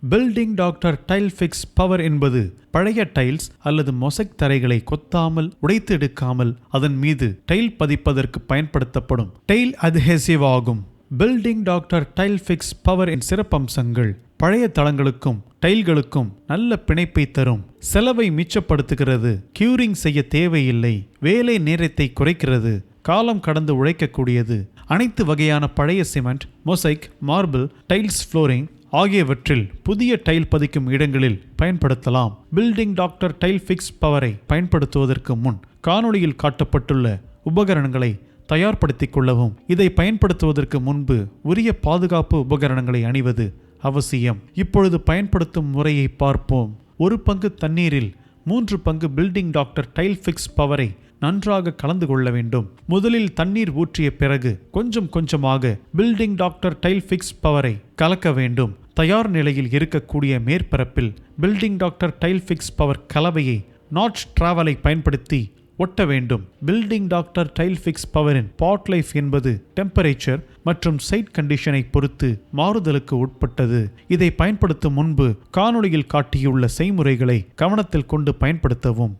Building doctor tile fix power என்பது பழைய tiles அல்லது மொசைக் தரைகளை கொத்தாமல் உடைத்து எடுக்காமல் அதன் மீது டைல் பதிப்பதற்கு பயன்படுத்தப்படும் டைல் அட்ஹெசிவ் ஆகும். பில்டிங் டாக்டர் டைல் ஃபிக்ஸ் பவரின் சிறப்பம்சங்கள்: பழைய தளங்களுக்கும் டைல்களுக்கும் நல்ல பிணைப்பை தரும், செலவை மிச்சப்படுத்துகிறது, கியூரிங் செய்ய தேவையில்லை, வேலை நேரத்தை குறைக்கிறது, காலம் கடந்து உழைக்கக்கூடியது. அனைத்து வகையான பழைய cement, mosaic, marble, tiles, flooring ஆகியவற்றில் புதிய டைல் பதிக்கும் இடங்களில் பயன்படுத்தலாம். பில்டிங் டாக்டர் டைல் ஃபிக்ஸ் பவரை பயன்படுத்துவதற்கு முன் காணொளியில் காட்டப்பட்டுள்ள உபகரணங்களை தயார்படுத்திக் கொள்ளவும். இதை பயன்படுத்துவதற்கு முன்பு உரிய பாதுகாப்பு உபகரணங்களை அணிவது அவசியம். இப்பொழுது பயன்படுத்தும் முறையை பார்ப்போம். 1 பங்கு தண்ணீரில் 3 பங்கு பில்டிங் டாக்டர் டைல் ஃபிக்ஸ் பவரை நன்றாக கலந்து கொள்ள வேண்டும். முதலில் தண்ணீர் ஊற்றிய பிறகு கொஞ்சம் கொஞ்சமாக பில்டிங் டாக்டர் டைல் ஃபிக்ஸ் பவரை கலக்க வேண்டும். தயார் நிலையில் இருக்கக்கூடிய மேற்பரப்பில் building doctor tile fix power கலவையை நாட்ச் டிராவலை பயன்படுத்தி ஒட்ட வேண்டும். பில்டிங் டாக்டர் டைல் ஃபிக்ஸ் பவரின் பாட் லைஃப் என்பது டெம்பரேச்சர் மற்றும் சைட் கண்டிஷனை பொறுத்து மாறுதலுக்கு உட்பட்டது. இதை பயன்படுத்தும் முன்பு காணொளியில் காட்டியுள்ள செய்முறைகளை கவனத்தில் கொண்டு பயன்படுத்தவும்.